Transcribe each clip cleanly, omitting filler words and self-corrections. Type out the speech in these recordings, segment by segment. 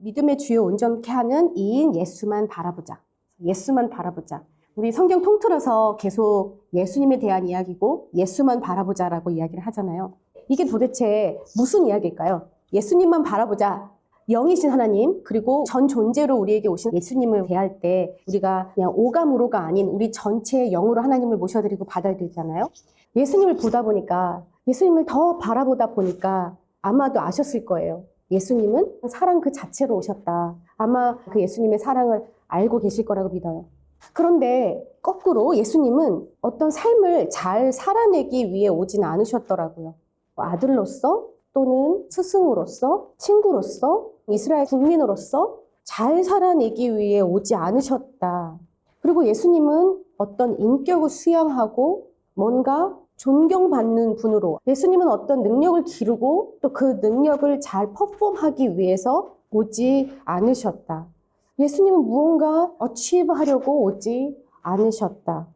믿음의 주요 온전케 하는 이인 예수만 바라보자. 예수만 바라보자. 우리 성경 통틀어서 계속 예수님에 대한 이야기고 예수만 바라보자라고 이야기를 하잖아요. 이게 도대체 무슨 이야기일까요? 예수님만 바라보자. 영이신 하나님, 그리고 전 존재로 우리에게 오신 예수님을 대할 때 우리가 그냥 오감으로가 아닌 우리 전체의 영으로 하나님을 모셔드리고 받아들이잖아요. 예수님을 보다 보니까, 예수님을 더 바라보다 보니까 아마도 아셨을 거예요. 예수님은 사랑 그 자체로 오셨다. 아마 그 예수님의 사랑을 알고 계실 거라고 믿어요. 그런데 거꾸로 예수님은 어떤 삶을 잘 살아내기 위해 오진 않으셨더라고요. 아들로서 또는 스승으로서, 친구로서, 이스라엘 국민으로서 잘 살아내기 위해 오지 않으셨다. 그리고 예수님은 어떤 인격을 수양하고 뭔가 존경받는 분으로, 예수님은 어떤 능력을 기르고 또 그 능력을 잘 퍼폼하기 위해서 오지 않으셨다. 예수님은 무언가 어치브하려고 오지 않으셨다.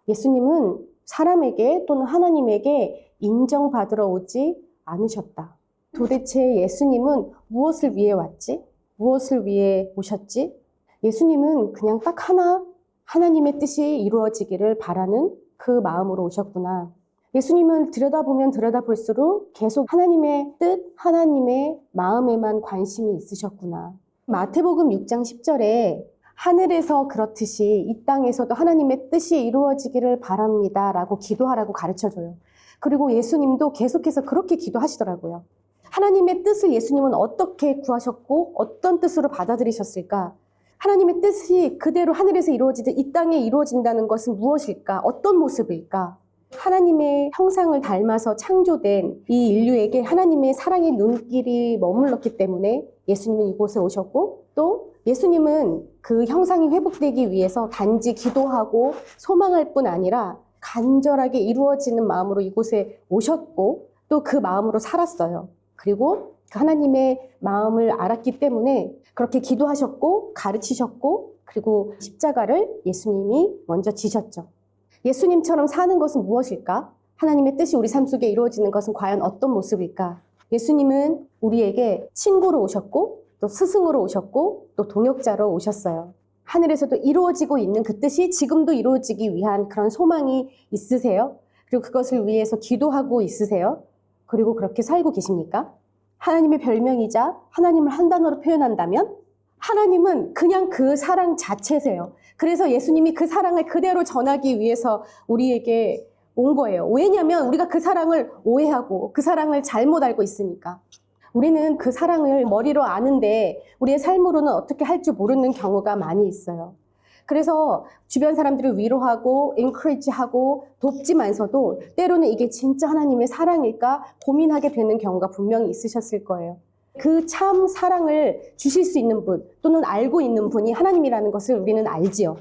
예수님은 사람에게 또는 하나님에게 인정받으러 오지 않으셨다. 도대체 예수님은 무엇을 위해 왔지? 무엇을 위해 오셨지? 예수님은 그냥 딱 하나, 하나님의 뜻이 이루어지기를 바라는 그 마음으로 오셨구나. 예수님은 들여다보면 들여다볼수록 계속 하나님의 뜻, 하나님의 마음에만 관심이 있으셨구나. 마태복음 6장 10절에 하늘에서 그렇듯이 이 땅에서도 하나님의 뜻이 이루어지기를 바랍니다 라고 기도하라고 가르쳐줘요. 그리고 예수님도 계속해서 그렇게 기도하시더라고요. 하나님의 뜻을 예수님은 어떻게 구하셨고 어떤 뜻으로 받아들이셨을까? 하나님의 뜻이 그대로 하늘에서 이루어지듯 이 땅에 이루어진다는 것은 무엇일까? 어떤 모습일까? 하나님의 형상을 닮아서 창조된 이 인류에게 하나님의 사랑의 눈길이 머물렀기 때문에 예수님은 이곳에 오셨고, 또 예수님은 그 형상이 회복되기 위해서 단지 기도하고 소망할 뿐 아니라 간절하게 이루어지는 마음으로 이곳에 오셨고 또 그 마음으로 살았어요. 그리고 하나님의 마음을 알았기 때문에 그렇게 기도하셨고 가르치셨고, 그리고 십자가를 예수님이 먼저 지셨죠. 예수님처럼 사는 것은 무엇일까? 하나님의 뜻이 우리 삶 속에 이루어지는 것은 과연 어떤 모습일까? 예수님은 우리에게 친구로 오셨고 또 스승으로 오셨고 또 동역자로 오셨어요. 하늘에서도 이루어지고 있는 그 뜻이 지금도 이루어지기 위한 그런 소망이 있으세요? 그리고 그것을 위해서 기도하고 있으세요? 그리고 그렇게 살고 계십니까? 하나님의 별명이자 하나님을 한 단어로 표현한다면 하나님은 그냥 그 사랑 자체세요. 그래서 예수님이 그 사랑을 그대로 전하기 위해서 우리에게 온 거예요. 왜냐하면 우리가 그 사랑을 오해하고 그 사랑을 잘못 알고 있으니까. 우리는 그 사랑을 머리로 아는데 우리의 삶으로는 어떻게 할 줄 모르는 경우가 많이 있어요. 그래서 주변 사람들을 위로하고 encourage하고 돕지만서도 때로는 이게 진짜 하나님의 사랑일까 고민하게 되는 경우가 분명히 있으셨을 거예요. 그 참 사랑을 주실 수 있는 분 또는 알고 있는 분이 하나님이라는 것을 우리는 알지요.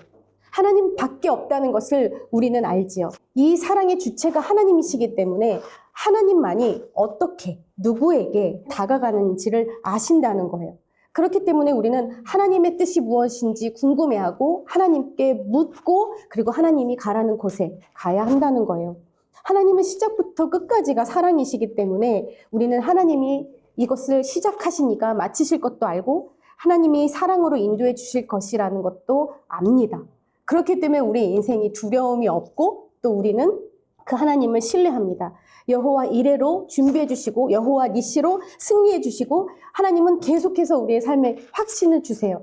하나님밖에 없다는 것을 우리는 알지요. 이 사랑의 주체가 하나님이시기 때문에 하나님만이 어떻게 누구에게 다가가는지를 아신다는 거예요. 그렇기 때문에 우리는 하나님의 뜻이 무엇인지 궁금해하고 하나님께 묻고 그리고 하나님이 가라는 곳에 가야 한다는 거예요. 하나님은 시작부터 끝까지가 사랑이시기 때문에 우리는 하나님이 이것을 시작하시니까 마치실 것도 알고 하나님이 사랑으로 인도해 주실 것이라는 것도 압니다. 그렇기 때문에 우리 인생이 두려움이 없고 또 우리는 그 하나님을 신뢰합니다. 여호와 이레로 준비해 주시고 여호와 니시로 승리해 주시고 하나님은 계속해서 우리의 삶에 확신을 주세요.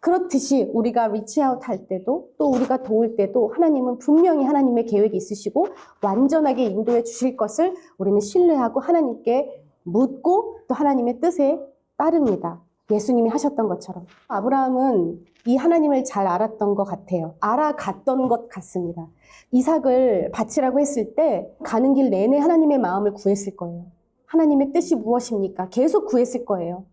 그렇듯이 우리가 리치아웃 할 때도 또 우리가 도울 때도 하나님은 분명히 하나님의 계획이 있으시고 완전하게 인도해 주실 것을 우리는 신뢰하고 하나님께 묻고 또 하나님의 뜻에 따릅니다. 예수님이 하셨던 것처럼. 아브라함은 이 하나님을 잘 알았던 것 같아요. 알아갔던 것 같습니다. 이삭을 바치라고 했을 때 가는 길 내내 하나님의 마음을 구했을 거예요. 하나님의 뜻이 무엇입니까? 계속 구했을 거예요.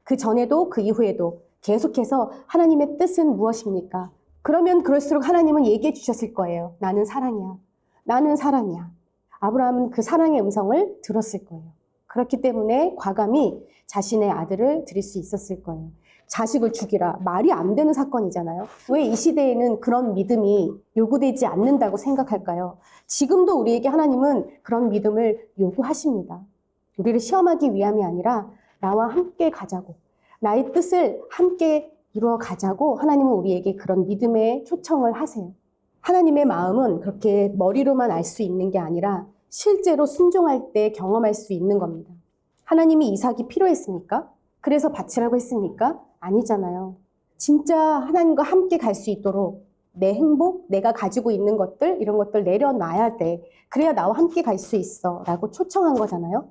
그 전에도 그 이후에도 계속해서 하나님의 뜻은 무엇입니까? 그러면 그럴수록 하나님은 얘기해 주셨을 거예요. 나는 사랑이야. 나는 사랑이야. 아브라함은 그 사랑의 음성을 들었을 거예요. 그렇기 때문에 과감히 자신의 아들을 드릴 수 있었을 거예요. 자식을 죽이라. 말이 안 되는 사건이잖아요. 왜 이 시대에는 그런 믿음이 요구되지 않는다고 생각할까요? 지금도 우리에게 하나님은 그런 믿음을 요구하십니다. 우리를 시험하기 위함이 아니라 나와 함께 가자고. 나의 뜻을 함께 이루어 가자고 하나님은 우리에게 그런 믿음의 초청을 하세요. 하나님의 마음은 그렇게 머리로만 알 수 있는 게 아니라 실제로 순종할 때 경험할 수 있는 겁니다. 하나님이 이삭이 필요했습니까? 그래서 바치라고 했습니까? 아니잖아요. 진짜 하나님과 함께 갈 수 있도록 내 행복, 내가 가지고 있는 것들, 이런 것들 내려놔야 돼. 그래야 나와 함께 갈 수 있어. 라고 초청한 거잖아요.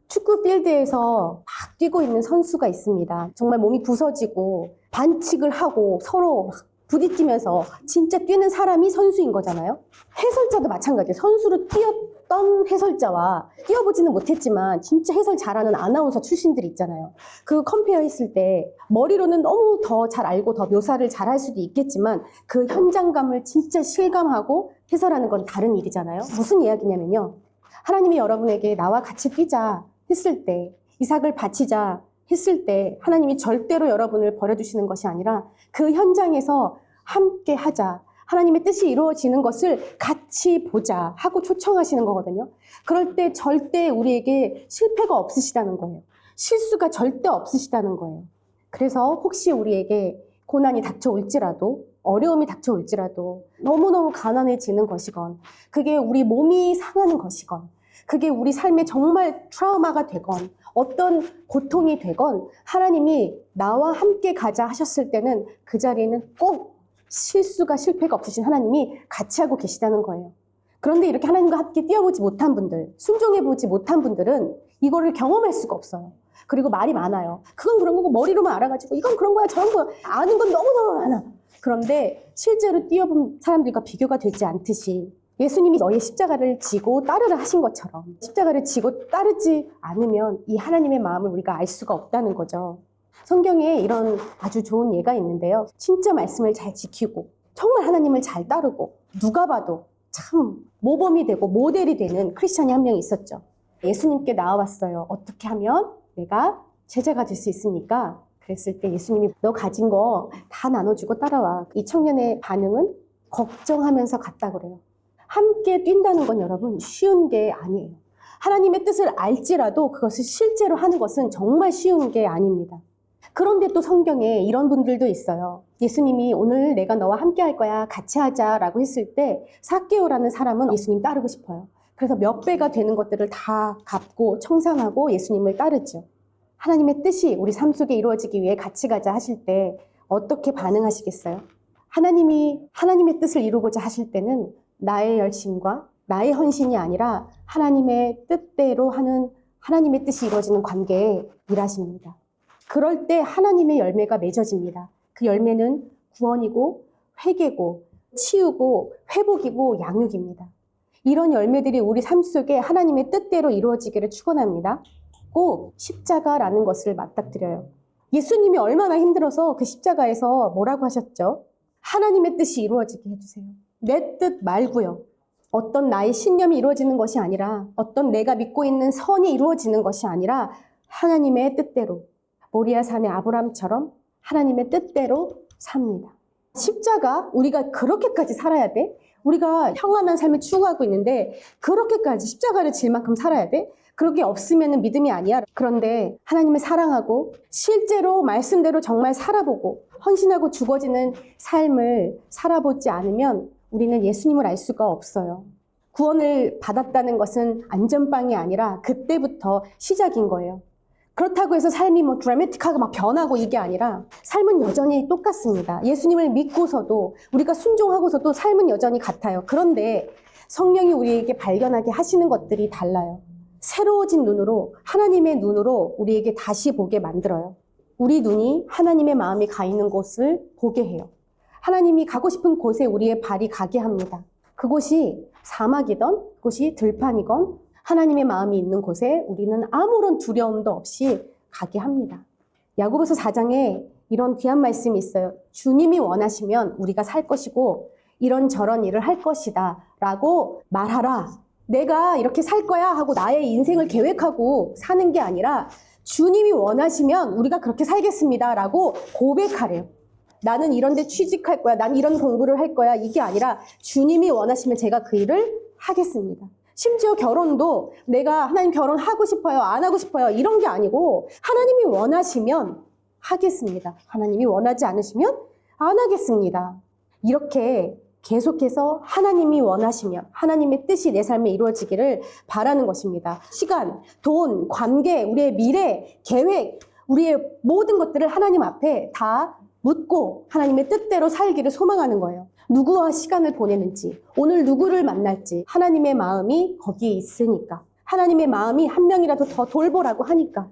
축구 필드에서 막 뛰고 있는 선수가 있습니다. 정말 몸이 부서지고 반칙을 하고 서로 막 부딪히면서 진짜 뛰는 사람이 선수인 거잖아요. 해설자도 마찬가지예요. 선수로 뛰었던 해설자와 뛰어보지는 못했지만 진짜 해설 잘하는 아나운서 출신들이 있잖아요. 그 컴페어 했을 때 머리로는 너무 더 잘 알고 더 묘사를 잘할 수도 있겠지만 그 현장감을 진짜 실감하고 해설하는 건 다른 일이잖아요. 무슨 이야기냐면요. 하나님이 여러분에게 나와 같이 뛰자 했을 때, 이삭을 바치자 했을 때 하나님이 절대로 여러분을 버려두시는 것이 아니라 그 현장에서 함께 하자, 하나님의 뜻이 이루어지는 것을 같이 보자 하고 초청하시는 거거든요. 그럴 때 절대 우리에게 실패가 없으시다는 거예요. 실수가 절대 없으시다는 거예요. 그래서 혹시 우리에게 고난이 닥쳐올지라도, 어려움이 닥쳐올지라도, 너무너무 가난해지는 것이건, 그게 우리 몸이 상하는 것이건, 그게 우리 삶에 정말 트라우마가 되건 어떤 고통이 되건 하나님이 나와 함께 가자 하셨을 때는 그 자리에는 꼭 실패가 없으신 하나님이 같이 하고 계시다는 거예요. 그런데 이렇게 하나님과 함께 뛰어보지 못한 분들, 순종해보지 못한 분들은 이거를 경험할 수가 없어요. 그리고 말이 많아요. 그건 그런 거고 머리로만 알아가지고 이건 그런 거야 저런 거야 아는 건 너무너무 많아. 그런데 실제로 뛰어본 사람들과 비교가 되지 않듯이 예수님이 너의 십자가를 지고 따르라 하신 것처럼 십자가를 지고 따르지 않으면 이 하나님의 마음을 우리가 알 수가 없다는 거죠. 성경에 이런 아주 좋은 예가 있는데요. 진짜 말씀을 잘 지키고 정말 하나님을 잘 따르고 누가 봐도 참 모범이 되고 모델이 되는 크리스찬이 한 명 있었죠. 예수님께 나와왔어요. 어떻게 하면 내가 제자가 될 수 있습니까? 그랬을 때 예수님이 너 가진 거 다 나눠주고 따라와. 이 청년의 반응은 걱정하면서 갔다 그래요. 함께 뛴다는 건 여러분 쉬운 게 아니에요. 하나님의 뜻을 알지라도 그것을 실제로 하는 것은 정말 쉬운 게 아닙니다. 그런데 또 성경에 이런 분들도 있어요. 예수님이 오늘 내가 너와 함께 할 거야, 같이 하자라고 했을 때 삭개오라는 사람은 예수님 따르고 싶어요. 그래서 몇 배가 되는 것들을 다 갚고 청산하고 예수님을 따르죠. 하나님의 뜻이 우리 삶 속에 이루어지기 위해 같이 가자 하실 때 어떻게 반응하시겠어요? 하나님이 하나님의 뜻을 이루고자 하실 때는 나의 열심과 나의 헌신이 아니라 하나님의 뜻대로 하는 하나님의 뜻이 이루어지는 관계에 일하십니다. 그럴 때 하나님의 열매가 맺어집니다. 그 열매는 구원이고 회개고 치유고 회복이고 양육입니다. 이런 열매들이 우리 삶 속에 하나님의 뜻대로 이루어지기를 축원합니다. 꼭 십자가라는 것을 맞닥뜨려요. 예수님이 얼마나 힘들어서 그 십자가에서 뭐라고 하셨죠? 하나님의 뜻이 이루어지게 해주세요. 내 뜻 말고요. 어떤 나의 신념이 이루어지는 것이 아니라 어떤 내가 믿고 있는 선이 이루어지는 것이 아니라 하나님의 뜻대로 모리아 산의 아브라함처럼 하나님의 뜻대로 삽니다. 십자가 우리가 그렇게까지 살아야 돼? 우리가 평안한 삶을 추구하고 있는데 그렇게까지 십자가를 질 만큼 살아야 돼? 그렇게 없으면 믿음이 아니야. 그런데 하나님을 사랑하고 실제로 말씀대로 정말 살아보고 헌신하고 죽어지는 삶을 살아보지 않으면 우리는 예수님을 알 수가 없어요. 구원을 받았다는 것은 안전빵이 아니라 그때부터 시작인 거예요. 그렇다고 해서 삶이 뭐 드라마틱하게 막 변하고 이게 아니라 삶은 여전히 똑같습니다. 예수님을 믿고서도 우리가 순종하고서도 삶은 여전히 같아요. 그런데 성령이 우리에게 발견하게 하시는 것들이 달라요. 새로워진 눈으로 하나님의 눈으로 우리에게 다시 보게 만들어요. 우리 눈이 하나님의 마음이 가 있는 곳을 보게 해요. 하나님이 가고 싶은 곳에 우리의 발이 가게 합니다. 그곳이 사막이건 그곳이 들판이건 하나님의 마음이 있는 곳에 우리는 아무런 두려움도 없이 가게 합니다. 야고보서 4장에 이런 귀한 말씀이 있어요. 주님이 원하시면 우리가 살 것이고 이런저런 일을 할 것이다 라고 말하라. 내가 이렇게 살 거야 하고 나의 인생을 계획하고 사는 게 아니라 주님이 원하시면 우리가 그렇게 살겠습니다 라고 고백하래요. 나는 이런 데 취직할 거야. 난 이런 공부를 할 거야. 이게 아니라 주님이 원하시면 제가 그 일을 하겠습니다. 심지어 결혼도 내가 하나님 결혼하고 싶어요. 안 하고 싶어요. 이런 게 아니고 하나님이 원하시면 하겠습니다. 하나님이 원하지 않으시면 안 하겠습니다. 이렇게 계속해서 하나님이 원하시며 하나님의 뜻이 내 삶에 이루어지기를 바라는 것입니다. 시간, 돈, 관계, 우리의 미래, 계획, 우리의 모든 것들을 하나님 앞에 다 묻고 하나님의 뜻대로 살기를 소망하는 거예요. 누구와 시간을 보내는지, 오늘 누구를 만날지 하나님의 마음이 거기에 있으니까. 하나님의 마음이 한 명이라도 더 돌보라고 하니까.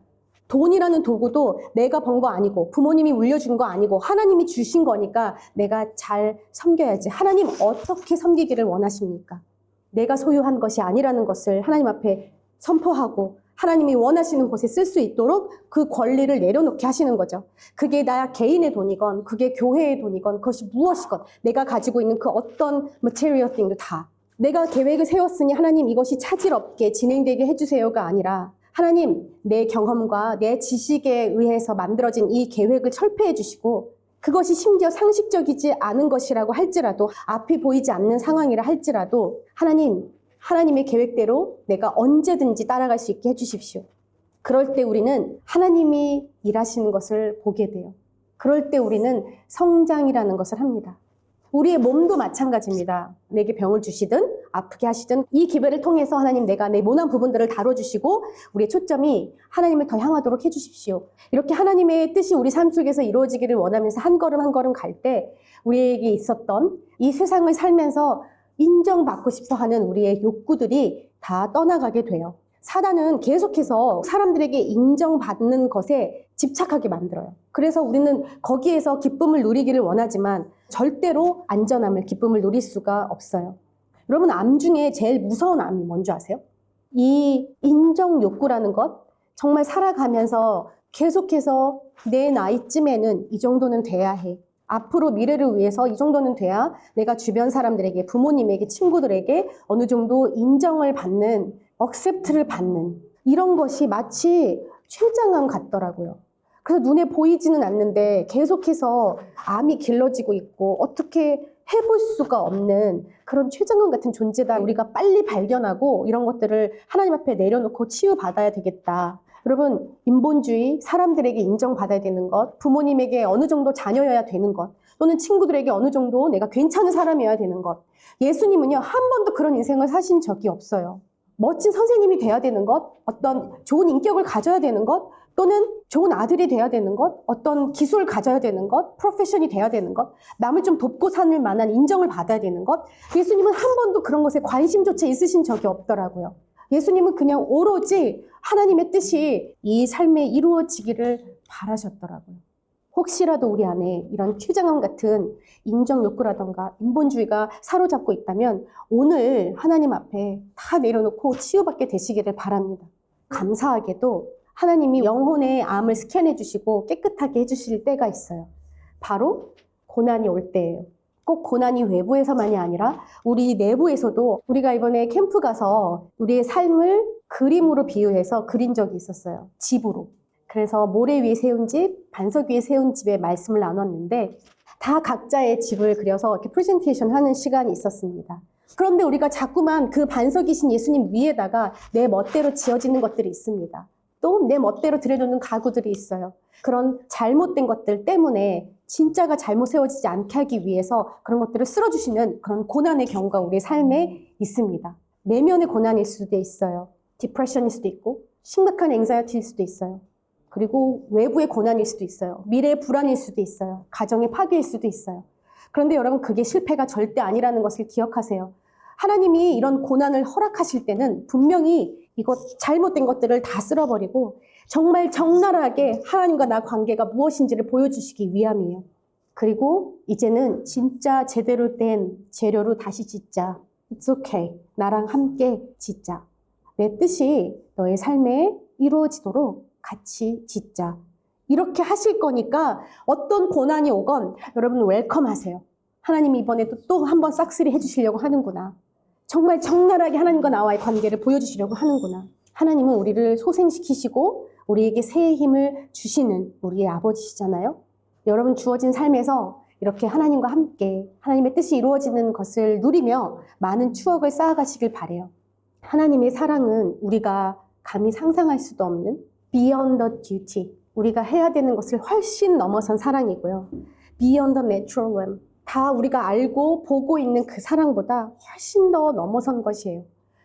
돈이라는 도구도 내가 번 거 아니고 부모님이 물려준 거 아니고 하나님이 주신 거니까 내가 잘 섬겨야지. 하나님 어떻게 섬기기를 원하십니까? 내가 소유한 것이 아니라는 것을 하나님 앞에 선포하고 하나님이 원하시는 곳에 쓸 수 있도록 그 권리를 내려놓게 하시는 거죠. 그게 나 개인의 돈이건 그게 교회의 돈이건 그것이 무엇이건 내가 가지고 있는 그 어떤 material thing도 다 내가 계획을 세웠으니 하나님 이것이 차질 없게 진행되게 해주세요가 아니라 하나님, 내 경험과 내 지식에 의해서 만들어진 이 계획을 철폐해 주시고 그것이 심지어 상식적이지 않은 것이라고 할지라도 앞이 보이지 않는 상황이라 할지라도 하나님의 계획대로 내가 언제든지 따라갈 수 있게 해주십시오. 그럴 때 우리는 하나님이 일하시는 것을 보게 돼요. 그럴 때 우리는 성장이라는 것을 합니다. 우리의 몸도 마찬가지입니다. 내게 병을 주시든 아프게 하시든 이 기회를 통해서 하나님 내가 내 모난 부분들을 다뤄주시고 우리의 초점이 하나님을 더 향하도록 해주십시오. 이렇게 하나님의 뜻이 우리 삶 속에서 이루어지기를 원하면서 한 걸음 한 걸음 갈 때 우리에게 있었던 이 세상을 살면서 인정받고 싶어하는 우리의 욕구들이 다 떠나가게 돼요. 사단은 계속해서 사람들에게 인정받는 것에 집착하게 만들어요. 그래서 우리는 거기에서 기쁨을 누리기를 원하지만 절대로 안전함을, 기쁨을 누릴 수가 없어요. 여러분, 암 중에 제일 무서운 암이 뭔지 아세요? 이 인정 욕구라는 것, 정말 살아가면서 계속해서 내 나이쯤에는 이 정도는 돼야 해. 앞으로 미래를 위해서 이 정도는 돼야 내가 주변 사람들에게, 부모님에게, 친구들에게 어느 정도 인정을 받는, accept를 받는 이런 것이 마치 췌장암 같더라고요. 그래서 눈에 보이지는 않는데 계속해서 암이 길러지고 있고 어떻게 해볼 수가 없는 그런 췌장암 같은 존재다. 우리가 빨리 발견하고 이런 것들을 하나님 앞에 내려놓고 치유받아야 되겠다. 여러분, 인본주의, 사람들에게 인정받아야 되는 것, 부모님에게 어느 정도 자녀여야 되는 것, 또는 친구들에게 어느 정도 내가 괜찮은 사람이어야 되는 것. 예수님은요, 한 번도 그런 인생을 사신 적이 없어요. 멋진 선생님이 돼야 되는 것, 어떤 좋은 인격을 가져야 되는 것, 또는 좋은 아들이 돼야 되는 것, 어떤 기술을 가져야 되는 것, 프로페셔널이 돼야 되는 것, 남을 좀 돕고 살 만한 인정을 받아야 되는 것. 예수님은 한 번도 그런 것에 관심조차 있으신 적이 없더라고요. 예수님은 그냥 오로지 하나님의 뜻이 이 삶에 이루어지기를 바라셨더라고요. 혹시라도 우리 안에 이런 췌장암 같은 인정 욕구라던가 인본주의가 사로잡고 있다면 오늘 하나님 앞에 다 내려놓고 치유받게 되시기를 바랍니다. 감사하게도 하나님이 영혼의 암을 스캔해 주시고 깨끗하게 해주실 때가 있어요. 바로 고난이 올 때예요. 꼭 고난이 외부에서만이 아니라 우리 내부에서도 우리가 이번에 캠프 가서 우리의 삶을 그림으로 비유해서 그린 적이 있었어요. 집으로. 그래서 모래 위에 세운 집, 반석 위에 세운 집의 말씀을 나눴는데 다 각자의 집을 그려서 이렇게 프레젠테이션 하는 시간이 있었습니다. 그런데 우리가 자꾸만 그 반석이신 예수님 위에다가 내 멋대로 지어지는 것들이 있습니다. 또 내 멋대로 들여놓는 가구들이 있어요. 그런 잘못된 것들 때문에 진짜가 잘못 세워지지 않게 하기 위해서 그런 것들을 쓸어주시는 그런 고난의 경우가 우리의 삶에 있습니다. 내면의 고난일 수도 있어요. 디프레션일 수도 있고 심각한 앵자이티일 수도 있어요. 그리고 외부의 고난일 수도 있어요. 미래의 불안일 수도 있어요. 가정의 파괴일 수도 있어요. 그런데 여러분, 그게 실패가 절대 아니라는 것을 기억하세요. 하나님이 이런 고난을 허락하실 때는 분명히 이것 잘못된 것들을 다 쓸어버리고 정말 적나라하게 하나님과 나 관계가 무엇인지를 보여주시기 위함이에요. 그리고 이제는 진짜 제대로 된 재료로 다시 짓자. It's okay. 나랑 함께 짓자. 내 뜻이 너의 삶에 이루어지도록 같이 짓자. 이렇게 하실 거니까 어떤 고난이 오건 여러분 웰컴하세요. 하나님이 이번에 또 한 번 싹쓸이 해주시려고 하는구나. 정말 적나라하게 하나님과 나와의 관계를 보여주시려고 하는구나. 하나님은 우리를 소생시키시고 우리에게 새의 힘을 주시는 우리의 아버지시잖아요. 여러분, 주어진 삶에서 이렇게 하나님과 함께 하나님의 뜻이 이루어지는 것을 누리며 많은 추억을 쌓아가시길 바라요. 하나님의 사랑은 우리가 감히 상상할 수도 없는 beyond the duty, 우리가 해야 되는 것을 훨씬 넘어선 사랑이고요. Beyond the natural realm. 다 우리가 알고 보고 있는 그 사랑보다 훨씬 더 넘어선 것이에요.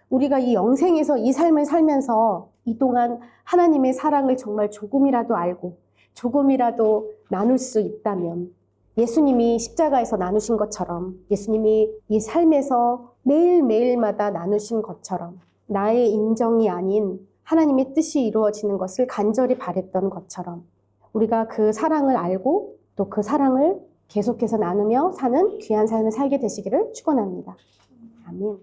우리가 이 영생에서 이 삶을 살면서 이 동안 하나님의 사랑을 정말 조금이라도 알고 조금이라도 나눌 수 있다면 예수님이 십자가에서 나누신 것처럼 예수님이 이 삶에서 매일매일마다 나누신 것처럼 나의 인정이 아닌 하나님의 뜻이 이루어지는 것을 간절히 바랬던 것처럼 우리가 그 사랑을 알고 또 그 사랑을 계속해서 나누며 사는 귀한 삶을 살게 되시기를 축원합니다. 아멘.